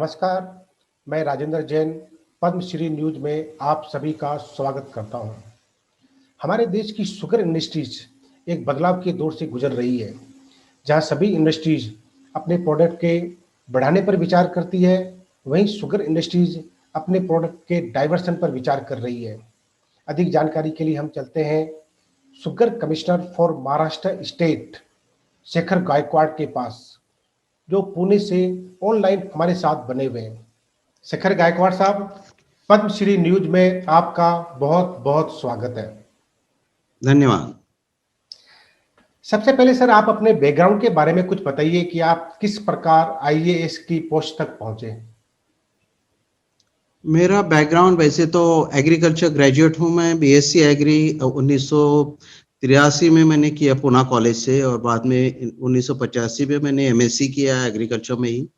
नमस्कार, मैं राजेंद्र जैन पद्मश्री न्यूज में आप सभी का स्वागत करता हूं। हमारे देश की शुगर इंडस्ट्रीज एक बदलाव के दौर से गुजर रही है, जहां सभी इंडस्ट्रीज अपने प्रोडक्ट के बढ़ाने पर विचार करती है, वहीं शुगर इंडस्ट्रीज अपने प्रोडक्ट के डाइवर्सन पर विचार कर रही है। अधिक जानकारी के लिए हम चलते हैं sugar commissioner for Maharashtra state Shekhar Gaikwad के पास, जो पुणे से ऑनलाइन हमारे साथ बने हुए हैं। शेखर गायकवाड़ साहब, पद्मश्री न्यूज में आपका बहुत बहुत स्वागत है। धन्यवाद। सबसे पहले सर, आप अपने बैकग्राउंड के बारे में कुछ बताइए कि आप किस प्रकार आईएएस की पोस्ट तक पहुंचे। मेरा बैकग्राउंड वैसे तो एग्रीकल्चर ग्रेजुएट हूँ मैं। बीएससी एग्री 1983 में मैंने किया पूना कॉलेज से, और बाद में 1985 में मैंने एमएससी किया एग्रीकल्चर में ही।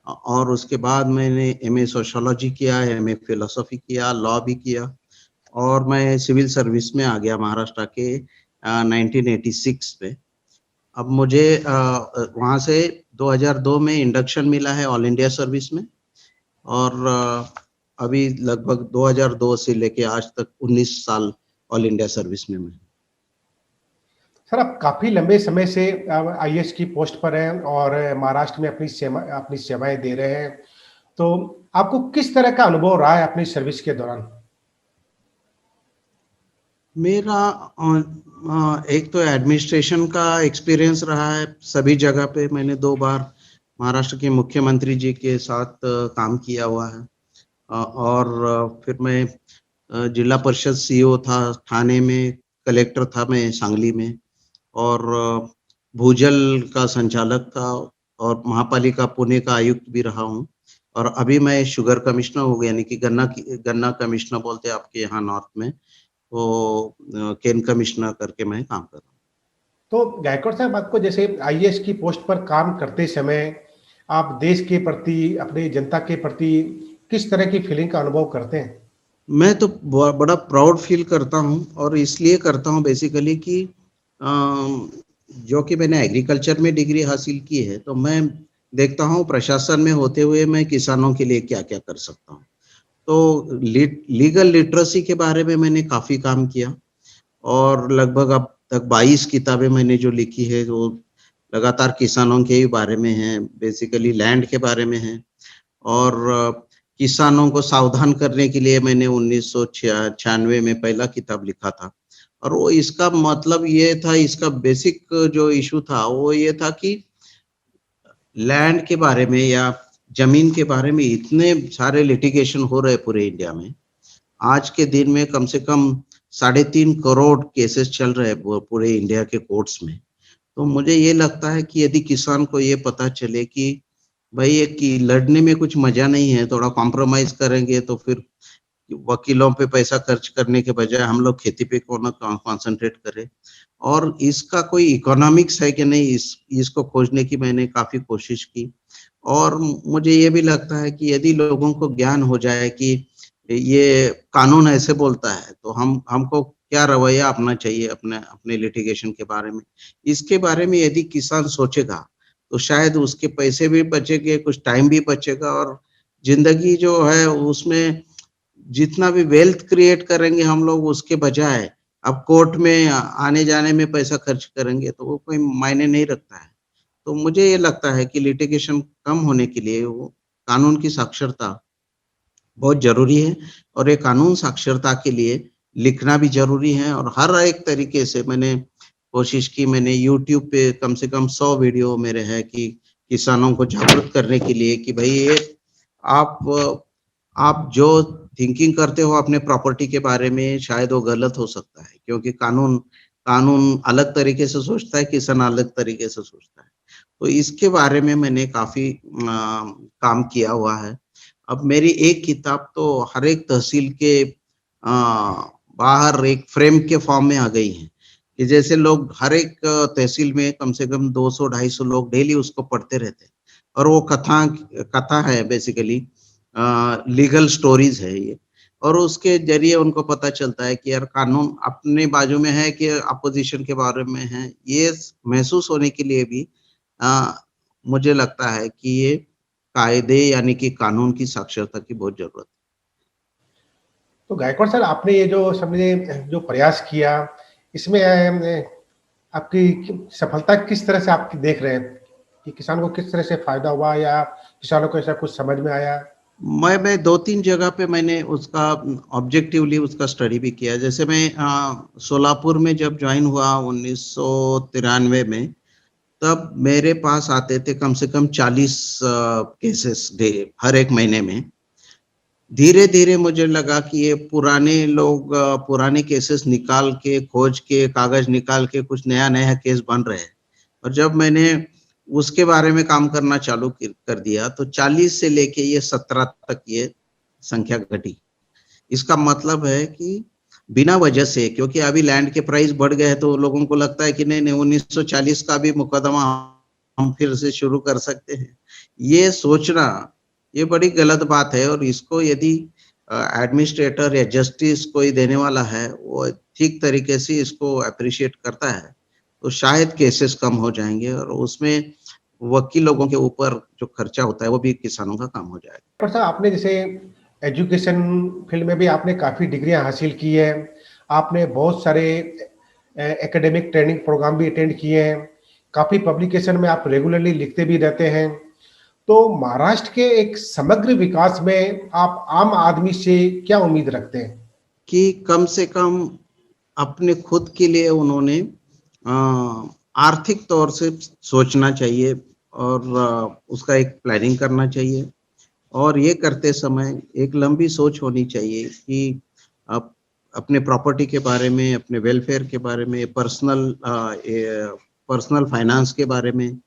और उसके बाद मैंने एमए सोशियोलॉजी किया, एमए फिलोसफी किया, लॉ भी किया, और मैं सिविल सर्विस में आ गया महाराष्ट्र के 1986 में। अब मुझे वहाँ से 2002 में इंडक्शन मिला है ऑल इंडिया सर्विस में, और अभी लगभग 2002 से लेके आज तक 19 साल ऑल इंडिया सर्विस में मैं। सर, आप काफी लंबे समय से आईएएस की पोस्ट पर हैं और महाराष्ट्र में अपनी सेवाएं दे रहे हैं, तो आपको किस तरह का अनुभव रहा है अपनी सर्विस के दौरान? मेरा एक तो एडमिनिस्ट्रेशन का एक्सपीरियंस रहा है। सभी जगह पे मैंने 2 बार महाराष्ट्र के मुख्यमंत्री जी के साथ काम किया हुआ है, और फिर मैं जिला परिषद सीईओ था ठाणे में, कलेक्टर था मैं सांगली में, और भूजल का संचालक था, और महापालिका पुणे का आयुक्त भी रहा हूँ। और अभी मैं शुगर कमिश्नर हो गया, यानी कि गन्ना कमिश्नर बोलते हैं आपके यहाँ नॉर्थ में, वो केन कमिश्नर करके मैं काम कर रहा हूँ। तो गायकवाड़ साहब, आपको जैसे आईएएस की पोस्ट पर काम करते समय आप देश के प्रति, अपनी जनता के प्रति किस तरह की फीलिंग का अनुभव करते हैं? मैं तो बड़ा प्राउड फील करता हूँ, और इसलिए करता हूँ बेसिकली कि जो कि मैंने एग्रीकल्चर में डिग्री हासिल की है, तो मैं देखता हूँ प्रशासन में होते हुए मैं किसानों के लिए क्या क्या कर सकता हूँ। तो लीगल लिटरेसी के बारे में मैंने काफ़ी काम किया, और लगभग अब तक 22 किताबें मैंने जो लिखी है वो लगातार किसानों के ही बारे में है, बेसिकली लैंड के बारे में है। और किसानों को सावधान करने के लिए मैंने 1996 में पहला किताब लिखा था, और वो इसका मतलब ये था, इसका बेसिक जो इशू था वो ये था कि लैंड के बारे में या जमीन के बारे में इतने सारे लिटिगेशन हो रहे पूरे इंडिया में। आज के दिन में कम से कम 3.5 करोड़ केसेस चल रहे हैं पूरे इंडिया के कोर्ट्स में। तो मुझे ये लगता है कि यदि किसान को ये पता चले कि भाई ये कि लड़ने में कुछ मजा नहीं है, थोड़ा कॉम्प्रोमाइज करेंगे, तो फिर वकीलों पे पैसा खर्च करने के बजाय हम लोग खेती पे क्यों ना कॉन्सेंट्रेट करें। और इसका कोई इकोनॉमिक्स है कि नहीं, इसको खोजने की मैंने काफी कोशिश की। और मुझे ये भी लगता है कि यदि लोगों को ज्ञान हो जाए कि ये कानून ऐसे बोलता है, तो हमको क्या रवैया अपना चाहिए अपने अपने लिटिगेशन के बारे में, इसके बारे में यदि किसान सोचेगा, तो शायद उसके पैसे भी बचेंगे, कुछ टाइम भी बचेगा, और जिंदगी जो है उसमें जितना भी वेल्थ क्रिएट करेंगे हम लोग, उसके बजाय अब कोर्ट में आने जाने में पैसा खर्च करेंगे, तो वो कोई मायने नहीं रखता है। तो मुझे ये लगता है कि लिटिगेशन कम होने के लिए वो कानून की साक्षरता बहुत ज़रूरी है, और ये कानून साक्षरता के लिए लिखना भी ज़रूरी है। और हर एक तरीके से मैंने कोशिश की, मैंने यूट्यूब पे कम से कम 100 वीडियो मेरे हैं कि किसानों को जागरूक करने के लिए कि भई ये आप आप जो थिंकिंग करते हो अपने प्रॉपर्टी के बारे में, शायद वो गलत हो सकता है, क्योंकि कानून कानून अलग तरीके से सोचता है, किसान अलग तरीके से सोचता है। तो इसके बारे में मैंने काफ़ी काम किया हुआ है। अब मेरी एक किताब तो हर एक तहसील के बाहर एक फ्रेम के फॉर्म में आ गई है, कि जैसे लोग हर एक तहसील में कम से कम 200-250 लोग डेली उसको पढ़ते रहते हैं, और वो कथा है बेसिकली, लीगल स्टोरीज है ये, और उसके जरिए उनको पता चलता है कि यार कानून अपने बाजू में है कि अपोजिशन के बारे में है। ये महसूस होने के लिए भी मुझे लगता है कि ये कायदे यानी कि कानून की साक्षरता की बहुत जरूरत है। तो गायकवाड़ सर, आपने ये जो समझे जो प्रयास किया, इसमें आपकी सफलता किस तरह से आपकी देख रहे हैं कि किसान को किस तरह से फायदा हुआ या किसानों को ऐसा कुछ समझ में आया? मैं 2-3 जगह पे मैंने उसका ऑब्जेक्टिवली उसका स्टडी भी किया। जैसे मैं सोलापुर में जब ज्वाइन हुआ 1993 में, तब मेरे पास आते थे कम से कम 40 केसेस डे हर एक महीने में। धीरे-धीरे मुझे लगा कि ये पुराने लोग पुराने केसेस निकाल के, खोज के, कागज निकाल के कुछ नया-नया केस बन रहे हैं। और जब मैंने उसके बारे में काम करना चालू कर दिया, तो 40 से लेके ये 17 तक ये संख्या घटी। इसका मतलब है कि बिना वजह से, क्योंकि अभी लैंड के प्राइस बढ़ गए हैं, तो लोगों को लगता है कि नहीं 1940 का भी मुकदमा हम फिर से शुरू कर सकते हैं। ये सोचना ये बड़ी गलत बात है, और इसको यदि एडमिनिस्ट्रेटर या जस्टिस कोई देने वाला है, वो ठीक तरीके से इसको अप्रिशिएट करता है, तो शायद केसेस कम हो जाएंगे, और उसमें वकील लोगों के ऊपर जो खर्चा होता है वो भी किसानों का कम हो जाएगा। पर सर, आपने जैसे एजुकेशन फील्ड में भी आपने काफ़ी डिग्रियां हासिल की है, आपने बहुत सारे एकेडमिक ट्रेनिंग प्रोग्राम भी अटेंड किए हैं, काफ़ी पब्लिकेशन में आप रेगुलरली लिखते भी रहते हैं। तो महाराष्ट्र के एक समग्र विकास में आप आम आदमी से क्या उम्मीद रखते हैं? कि कम से कम अपने खुद के लिए उन्होंने आर्थिक तौर से सोचना चाहिए, और उसका एक प्लानिंग करना चाहिए, और ये करते समय एक लंबी सोच होनी चाहिए कि आप अपने प्रॉपर्टी के बारे में, अपने वेलफेयर के बारे में, पर्सनल फाइनेंस के बारे में।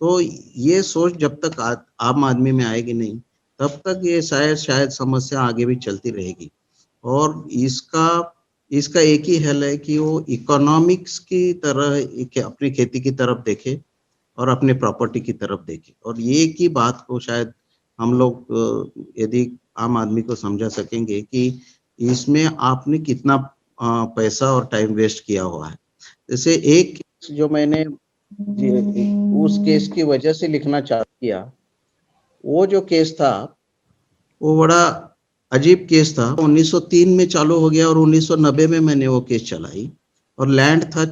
तो ये सोच जब तक आम आदमी में आएगी नहीं, तब तक ये शायद समस्या आगे भी चलती रहेगी। और इसका इसका एक ही हल है कि वो इकोनॉमिक्स की तरह अपनी खेती की तरफ देखे और अपने प्रॉपर्टी की तरफ देखे, और ये की बात को शायद हम लोग यदि आम आदमी को समझा सकेंगे कि इसमें आपने कितना पैसा और टाइम वेस्ट किया हुआ है। जैसे एक केस जो मैंने उस केस की वजह से लिखना चालू किया, वो जो केस था वो बड़ा अजीब केस था। 1903 में चालू हो गया और 1990 में मैंने वो केस चलाई, और लैंड था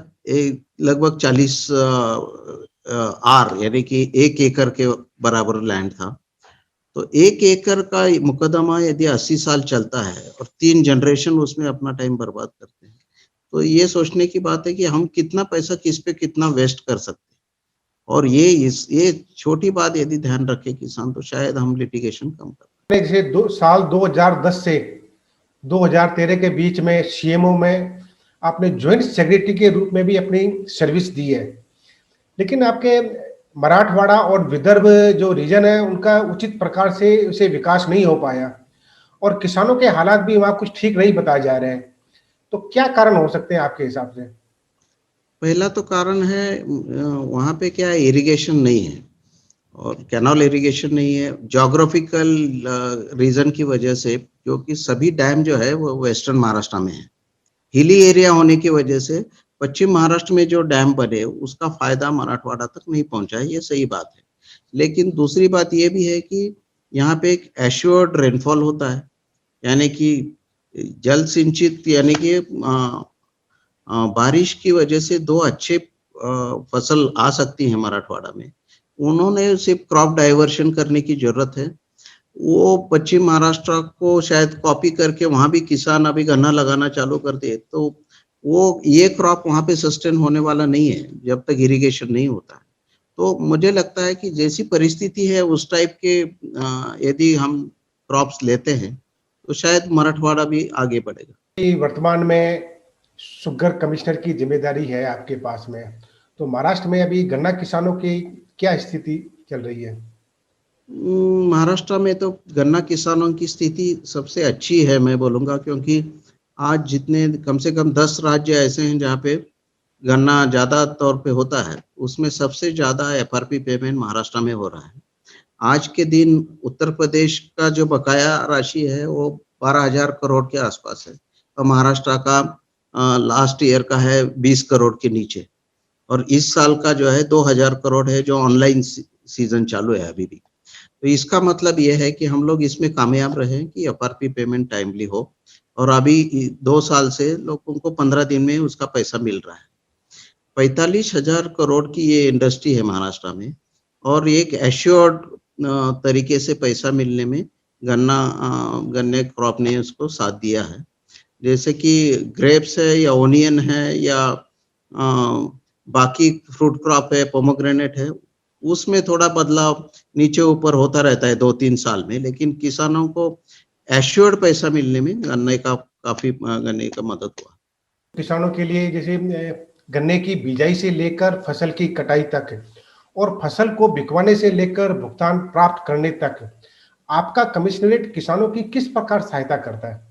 लगभग 40 आर यानी कि 1 एकड़ के बराबर लैंड था। तो 1 एकड़ का मुकदमा यदि 80 साल चलता है और 3 जनरेशन उसमें अपना टाइम बर्बाद करते हैं, तो ये सोचने की बात है कि हम कितना पैसा किस पे कितना वेस्ट कर सकते हैं। और ये छोटी बात यदि ध्यान रखे किसान, तो शायद हम लिटिगेशन कम कर। जैसे साल 2010 से 2013 के बीच में सीएमओ में आपने ज्वाइंट सेक्रेटरी के रूप में भी अपनी सर्विस दी है, लेकिन आपके मराठवाड़ा और विदर्भ जो रीजन है उनका उचित प्रकार से उसे विकास नहीं हो पाया, और किसानों के हालात भी वहाँ कुछ ठीक नहीं बताए जा रहे हैं। तो क्या कारण हो सकते हैं आपके हिसाब से? पहला तो कारण है वहाँ पे क्या इरिगेशन नहीं है, और कैनाल इरिगेशन नहीं है, ज्योग्राफिकल रीजन की वजह से, क्योंकि सभी डैम जो है वो वेस्टर्न महाराष्ट्र में है। हिली एरिया होने की वजह से पश्चिम महाराष्ट्र में जो डैम बने उसका फायदा मराठवाड़ा तक नहीं पहुंचा है, ये सही बात है। लेकिन दूसरी बात ये भी है कि यहाँ पे एक एश्योर्ड रेनफॉल होता है, यानी कि जल सिंचित, यानी कि बारिश की वजह से 2 अच्छे फसल आ सकती है मराठवाड़ा में। उन्होंने सिर्फ क्रॉप डाइवर्शन करने की जरूरत है। वो पश्चिम महाराष्ट्र को शायद कॉपी करके वहां भी किसान अभी गन्ना लगाना चालू कर दे, तो वो ये क्रॉप वहां पे सस्टेन होने वाला नहीं है जब तक इरिगेशन नहीं होता है। तो मुझे लगता है कि जैसी परिस्थिति है उस टाइप के यदि हम क्रॉप्स लेते हैं तो शायद मराठवाड़ा भी आगे बढ़ेगा। वर्तमान में शुगर कमिश्नर की जिम्मेदारी है आपके पास में, तो महाराष्ट्र में अभी गन्ना किसानों की क्या स्थिति चल रही है? महाराष्ट्र में तो गन्ना किसानों की स्थिति सबसे अच्छी है, मैं बोलूँगा, क्योंकि आज जितने कम से कम 10 राज्य ऐसे हैं जहाँ पे गन्ना ज़्यादा तौर पे होता है, उसमें सबसे ज़्यादा एफआरपी पेमेंट महाराष्ट्र में हो रहा है। आज के दिन उत्तर प्रदेश का जो बकाया राशि है वो 12,000 करोड़ के आसपास है, और महाराष्ट्र का लास्ट ईयर का है 20 करोड़ के नीचे, और इस साल का जो है 2,000 करोड़ है, जो ऑनलाइन सीजन चालू है अभी भी। तो इसका मतलब ये है कि हम लोग इसमें कामयाब रहे कि एफआरपी पेमेंट टाइमली हो, और अभी 2 साल से लोगों को 15 दिन में उसका पैसा मिल रहा है। 45,000 करोड़ की ये इंडस्ट्री है महाराष्ट्र में, और एक एश्योर्ड तरीके से पैसा मिलने में गन्ने क्रॉप ने उसको साथ दिया है। जैसे कि ग्रेप्स है या ओनियन है या बाकी फ्रूट क्रॉप है, पोमोग्रेनेट है, उसमें थोड़ा बदलाव नीचे ऊपर होता रहता है 2-3 साल में, लेकिन किसानों को एश्योर्ड पैसा मिलने में गन्ने का मदद हुआ। किसानों के लिए जैसे गन्ने की बिजाई से लेकर फसल की कटाई तक और फसल को बिकवाने से लेकर भुगतान प्राप्त करने तक आपका कमिश्नरेट किसानों की किस प्रकार सहायता करता है?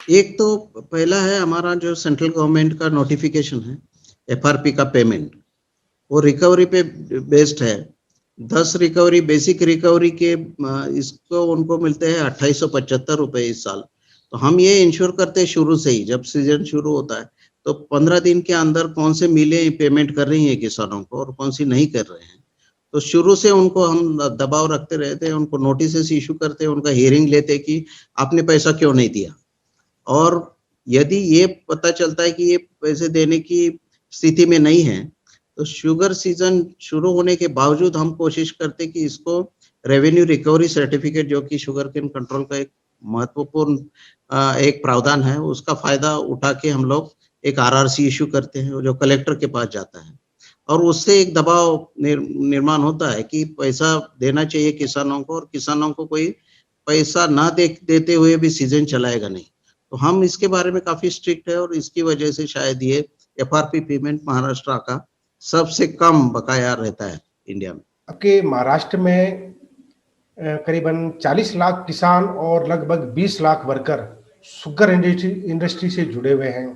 एक तो पहला है हमारा जो सेंट्रल गवर्नमेंट का नोटिफिकेशन है एफआरपी का पेमेंट, वो रिकवरी पे बेस्ड है। 10 रिकवरी बेसिक रिकवरी के इसको उनको मिलते हैं 2875 रुपए इस साल। तो हम ये इंश्योर करते हैं शुरू से ही, जब सीजन शुरू होता है तो 15 दिन के अंदर कौन से मिलें पेमेंट कर रही है किसानों को और कौन सी नहीं कर रहे हैं। तो शुरू से उनको हम दबाव रखते रहते हैं, उनको नोटिस इशू करते हैं, उनका हियरिंग लेते हैं कि आपने पैसा क्यों नहीं दिया। और यदि ये पता चलता है कि ये पैसे देने की स्थिति में नहीं है, तो शुगर सीजन शुरू होने के बावजूद हम कोशिश करते कि इसको रेवेन्यू रिकवरी सर्टिफिकेट, जो कि शुगर केन कंट्रोल का एक महत्वपूर्ण एक प्रावधान है, उसका फायदा उठा के हम लोग एक आरआरसी इशू करते हैं जो कलेक्टर के पास जाता है, और उससे एक दबाव निर्माण होता है कि पैसा देना चाहिए किसानों को, और किसानों को कोई पैसा ना देते हुए भी सीजन चलाएगा नहीं। तो हम इसके बारे में काफी स्ट्रिक्ट है, और इसकी वजह से शायद ये एफआरपी पेमेंट महाराष्ट्र का सबसे कम बकाया रहता है इंडिया में। आपके महाराष्ट्र में करीबन 40 लाख किसान और लगभग 20 लाख वर्कर शुगर इंडस्ट्री से जुड़े हुए हैं।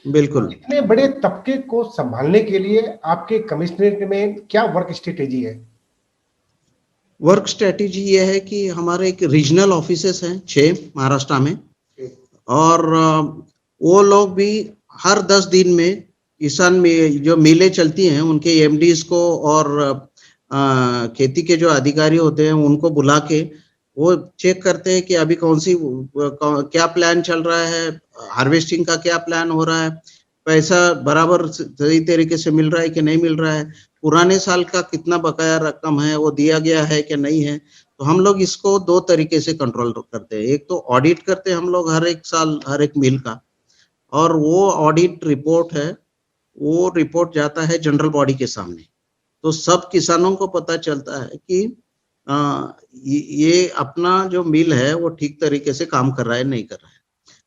बिल्कुल। इतने बड़े तबके को संभालने के लिए आपके कमिश्नरेट में क्या वर्क स्ट्रेटेजी है? वर्क स्ट्रेटेजी ये है कि हमारे एक रीजनल ऑफिसेस हैं 6 महाराष्ट्र में, और वो लोग भी हर 10 दिन में किसान में जो मिलें चलती हैं उनके एमडीज को और खेती के जो अधिकारी होते हैं उनको बुला के वो चेक करते हैं कि अभी क्या प्लान चल रहा है, हार्वेस्टिंग का क्या प्लान हो रहा है, पैसा बराबर सही तरीके से मिल रहा है कि नहीं मिल रहा है, पुराने साल का कितना बकाया रकम है वो दिया गया है कि नहीं है। तो हम लोग इसको 2 तरीके से कंट्रोल करते हैं। एक तो ऑडिट करते हैं हम लोग हर एक साल हर एक मिल का, और वो ऑडिट रिपोर्ट है, वो रिपोर्ट जाता है जनरल बॉडी के सामने। तो सब किसानों को पता चलता है कि ये अपना जो मिल है वो ठीक तरीके से काम कर रहा है नहीं कर रहा है।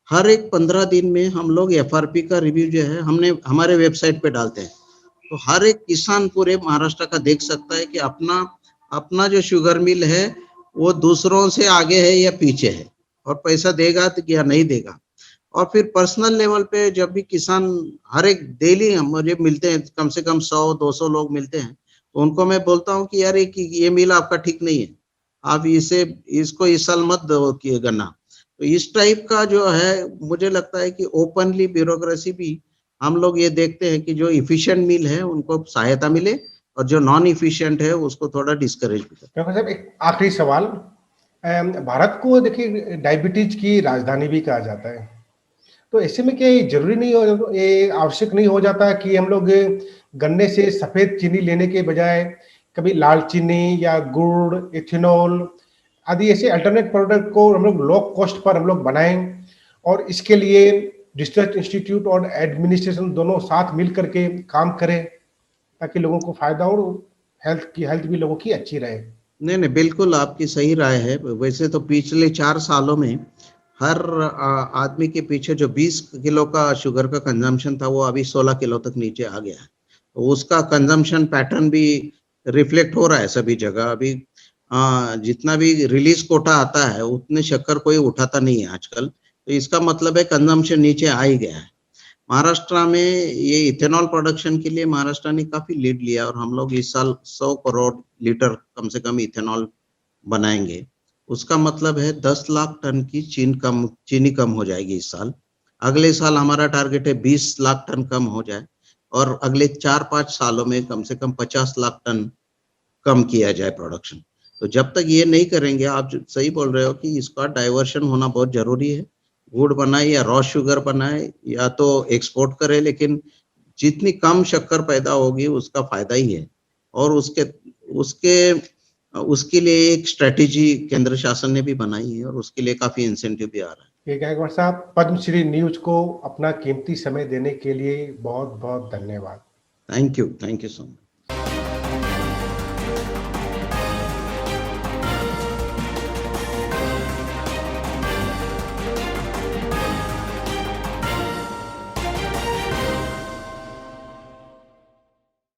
हर एक 15 दिन में हम लोग एफआरपी का रिव्यू जो है हमने हमारे वेबसाइट पे डालते हैं, तो हर एक किसान पूरे महाराष्ट्र का देख सकता है कि अपना जो शुगर मिल है वो दूसरों से आगे है या पीछे है, और पैसा देगा तो या नहीं देगा। और फिर पर्सनल लेवल पे जब भी किसान हर एक डेली मुझे मिलते हैं, कम से कम 100-200 लोग मिलते हैं, तो उनको मैं बोलता हूँ कि यार ये मिल आपका ठीक नहीं है, आप इसको इस साल मत दो कि गन्ना। तो इस टाइप का जो है मुझे लगता है कि ओपनली ब्यूरोक्रेसी भी हम लोग ये देखते हैं कि जो इफिशिएंट मिल है उनको सहायता मिले, और जो नॉन इफिशिएंट है उसको थोड़ा डिस्करेज भी करें। डॉक्टर साहब, एक आखिरी सवाल, भारत को देखिए डायबिटीज की राजधानी भी कहा जाता है, तो ऐसे में क्या ये जरूरी नहीं हो, ये आवश्यक नहीं हो जाता कि हम लोग गन्ने से सफेद चीनी लेने के बजाय कभी लाल चीनी या गुड़, इथेनॉल आदि ऐसे अल्टरनेट प्रोडक्ट को हम लोग लो कॉस्ट पर हम लोग बनाएं, और इसके लिए रिसर्च इंस्टीट्यूट और एडमिनिस्ट्रेशन दोनों साथ मिल करके काम करें ताकि लोगों को फायदा हो, हेल्थ भी लोगों की अच्छी रहे। नहीं, बिल्कुल आपकी सही राय है। वैसे तो पिछले 4 सालों में हर आदमी के पीछे जो 20 किलो का शुगर का कंजम्पशन था वो अभी 16 किलो तक नीचे आ गया है। तो उसका कंजम्पशन पैटर्न भी रिफ्लेक्ट हो रहा है सभी जगह। अभी जितना भी रिलीज कोटा आता है उतने शक्कर कोई उठाता नहीं है आजकल, तो इसका मतलब है कंजम्पशन नीचे आ ही गया है। महाराष्ट्र में ये इथेनॉल प्रोडक्शन के लिए महाराष्ट्र ने काफी लीड लिया, और हम लोग इस साल 100 करोड़ लीटर कम से कम इथेनॉल बनाएंगे। उसका मतलब है 10 लाख टन की चीनी कम हो जाएगी इस साल। अगले साल हमारा टारगेट है 20 लाख टन कम हो जाए, और अगले 4-5 सालों में कम से कम 50 लाख टन कम किया जाए प्रोडक्शन। तो जब तक ये नहीं करेंगे, आप सही बोल रहे हो कि इसका डाइवर्शन होना बहुत जरूरी है। गुड़ बनाए या रॉ शुगर बनाए या तो एक्सपोर्ट करे, लेकिन जितनी कम शक्कर पैदा होगी उसका फायदा ही है। और उसके उसके उसके लिए एक स्ट्रेटेजी केंद्र शासन ने भी बनाई है और उसके लिए काफी इंसेंटिव भी आ रहा है। ये गायकवाड़ साहब, पद्मश्री न्यूज को अपना कीमती समय देने के लिए बहुत बहुत धन्यवाद। Thank you so much.